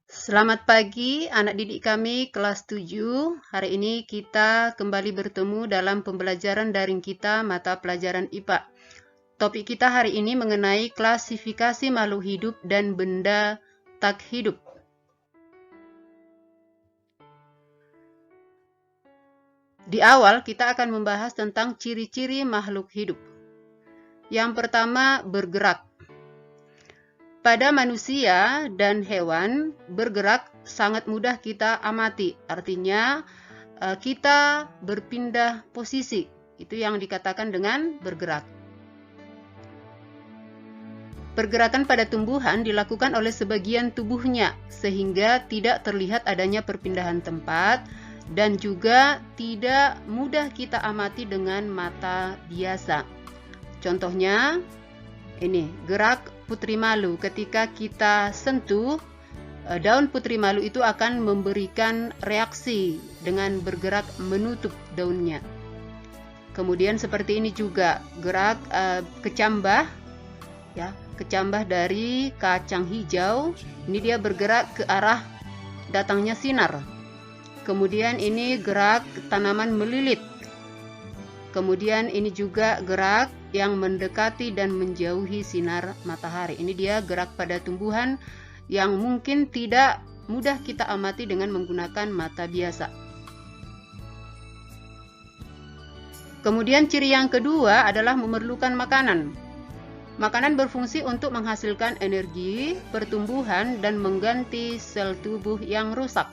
Selamat pagi anak didik kami kelas 7. Hari ini kita kembali bertemu dalam pembelajaran daring kita mata pelajaran IPA. Topik kita hari ini mengenai klasifikasi makhluk hidup dan benda tak hidup. Di awal kita akan membahas tentang ciri-ciri makhluk hidup. Yang pertama, bergerak. Pada manusia dan hewan, bergerak sangat mudah kita amati. Artinya, kita berpindah posisi. Itu yang dikatakan dengan bergerak. Pergerakan pada tumbuhan dilakukan oleh sebagian tubuhnya, sehingga tidak terlihat adanya perpindahan tempat, dan juga tidak mudah kita amati dengan mata biasa. Contohnya, ini gerak putri malu. Ketika kita sentuh, daun putri malu itu akan memberikan reaksi dengan bergerak menutup daunnya. Kemudian seperti ini juga gerak kecambah, ya, kecambah dari kacang hijau. Ini dia bergerak ke arah datangnya sinar. Kemudian ini gerak tanaman melilit. Kemudian ini juga gerak yang mendekati dan menjauhi sinar matahari. Ini dia gerak pada tumbuhan yang mungkin tidak mudah kita amati dengan menggunakan mata biasa. Kemudian ciri yang kedua adalah memerlukan makanan. Makanan berfungsi untuk menghasilkan energi, pertumbuhan, dan mengganti sel tubuh yang rusak.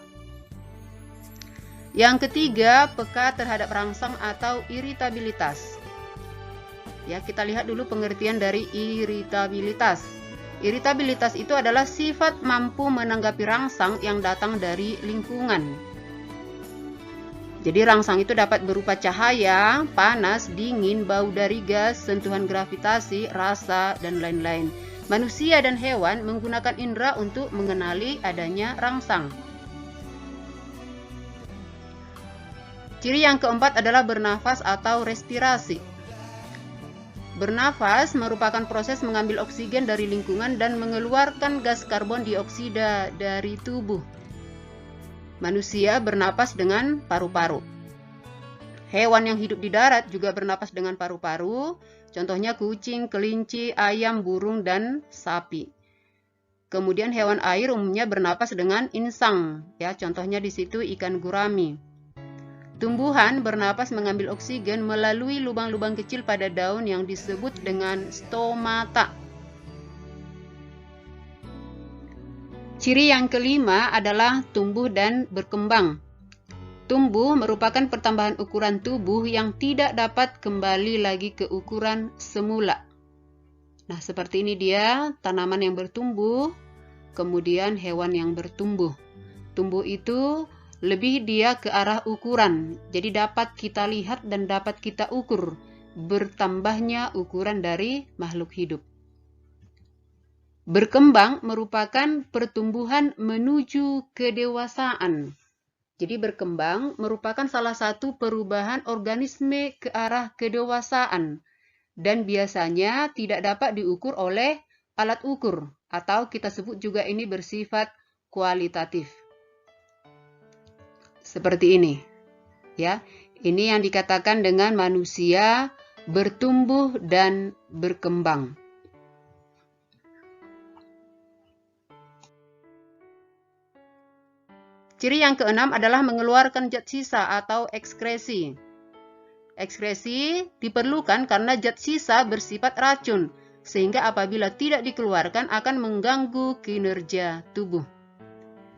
Yang ketiga, peka terhadap rangsang atau iritabilitas. Ya, kita lihat dulu pengertian dari iritabilitas. Iritabilitas itu adalah sifat mampu menanggapi rangsang yang datang dari lingkungan. Jadi rangsang itu dapat berupa cahaya, panas, dingin, bau dari gas, sentuhan gravitasi, rasa, dan lain-lain. Manusia dan hewan menggunakan indera untuk mengenali adanya rangsang. Ciri yang keempat adalah bernafas atau respirasi. Bernafas merupakan proses mengambil oksigen dari lingkungan dan mengeluarkan gas karbon dioksida dari tubuh. Manusia bernapas dengan paru-paru. Hewan yang hidup di darat juga bernapas dengan paru-paru, contohnya kucing, kelinci, ayam, burung, dan sapi. Kemudian hewan air umumnya bernapas dengan insang, ya, contohnya di situ ikan gurami. Tumbuhan bernapas mengambil oksigen melalui lubang-lubang kecil pada daun yang disebut dengan stomata. Ciri yang kelima adalah tumbuh dan berkembang. Tumbuh merupakan pertambahan ukuran tubuh yang tidak dapat kembali lagi ke ukuran semula. Nah, seperti ini dia tanaman yang bertumbuh, kemudian hewan yang bertumbuh. Tumbuh itu lebih dia ke arah ukuran, jadi dapat kita lihat dan dapat kita ukur bertambahnya ukuran dari makhluk hidup. Berkembang merupakan pertumbuhan menuju kedewasaan. Jadi berkembang merupakan salah satu perubahan organisme ke arah kedewasaan dan biasanya tidak dapat diukur oleh alat ukur atau kita sebut juga ini bersifat kualitatif. Seperti ini, ya. Ini yang dikatakan dengan manusia bertumbuh dan berkembang. Ciri yang keenam adalah mengeluarkan zat sisa atau ekskresi. Ekskresi diperlukan karena zat sisa bersifat racun, sehingga apabila tidak dikeluarkan akan mengganggu kinerja tubuh.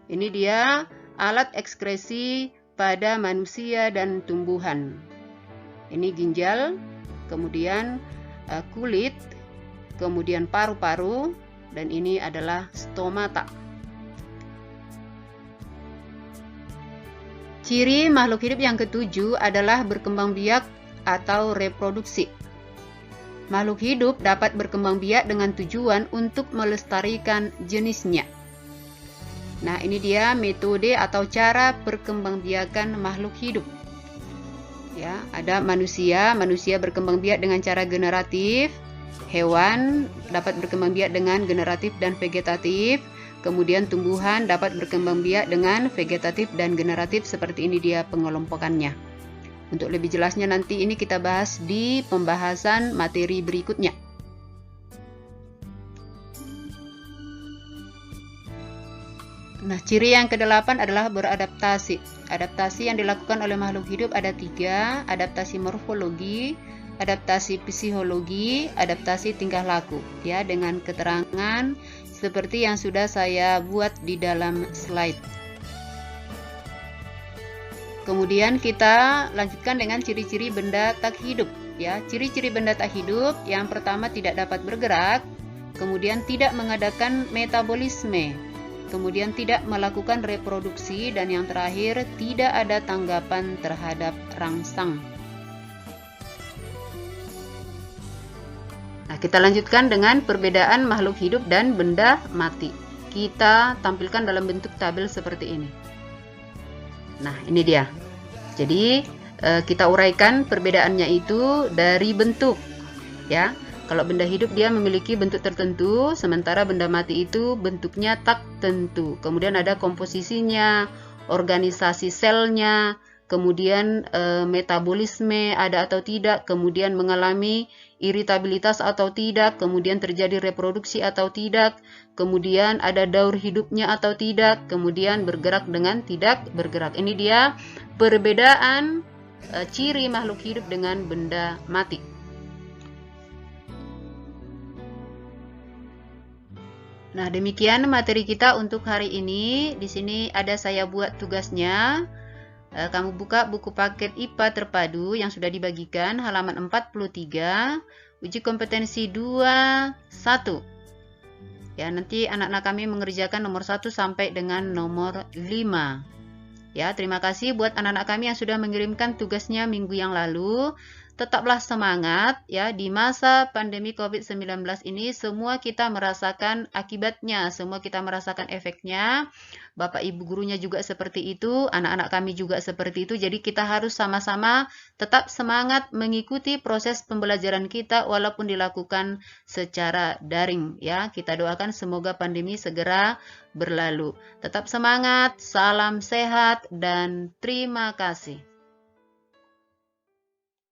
Ini dia alat ekskresi pada manusia dan tumbuhan. Ini ginjal, kemudian kulit, kemudian paru-paru, dan ini adalah stomata. Ciri makhluk hidup yang ketujuh adalah berkembang biak atau reproduksi. Makhluk hidup dapat berkembang biak dengan tujuan untuk melestarikan jenisnya. Nah, ini dia metode atau cara perkembangbiakan makhluk hidup. Ya, ada manusia berkembang biak dengan cara generatif, hewan dapat berkembang biak dengan generatif dan vegetatif, Kemudian tumbuhan dapat berkembang biak dengan vegetatif dan generatif, seperti ini dia pengelompokannya. Untuk lebih jelasnya nanti ini kita bahas di pembahasan materi berikutnya. Nah, ciri yang ke-8 adalah beradaptasi. Adaptasi yang dilakukan oleh makhluk hidup ada 3, adaptasi morfologi, adaptasi psikologi, adaptasi tingkah laku, ya, dengan keterangan seperti yang sudah saya buat di dalam slide. Kemudian kita lanjutkan dengan ciri-ciri benda tak hidup, ya. Ciri-ciri benda tak hidup yang pertama tidak dapat bergerak, kemudian tidak mengadakan metabolisme, kemudian tidak melakukan reproduksi, dan yang terakhir tidak ada tanggapan terhadap rangsang. Nah, kita lanjutkan dengan perbedaan makhluk hidup dan benda mati. Kita tampilkan dalam bentuk tabel seperti ini. Nah, ini dia. Jadi, kita uraikan perbedaannya itu dari bentuk, ya. Kalau benda hidup dia memiliki bentuk tertentu, sementara benda mati itu bentuknya tak tentu. Kemudian ada komposisinya, organisasi selnya, kemudian metabolisme ada atau tidak, kemudian mengalami iritabilitas atau tidak, kemudian terjadi reproduksi atau tidak, kemudian ada daur hidupnya atau tidak, kemudian bergerak dengan tidak bergerak. Ini dia perbedaan ciri makhluk hidup dengan benda mati. Nah, demikian materi kita untuk hari ini. Di sini ada saya buat tugasnya. Kamu buka buku paket IPA terpadu yang sudah dibagikan, halaman 43, uji kompetensi 21. Ya, nanti anak-anak kami mengerjakan nomor 1 sampai dengan nomor 5. Ya, terima kasih buat anak-anak kami yang sudah mengirimkan tugasnya minggu yang lalu. Tetaplah semangat, ya, di masa pandemi COVID-19 ini semua kita merasakan akibatnya, semua kita merasakan efeknya. Bapak Ibu gurunya juga seperti itu, anak-anak kami juga seperti itu. Jadi kita harus sama-sama tetap semangat mengikuti proses pembelajaran kita walaupun dilakukan secara daring, ya. Kita doakan semoga pandemi segera berlalu. Tetap semangat, salam sehat, dan terima kasih.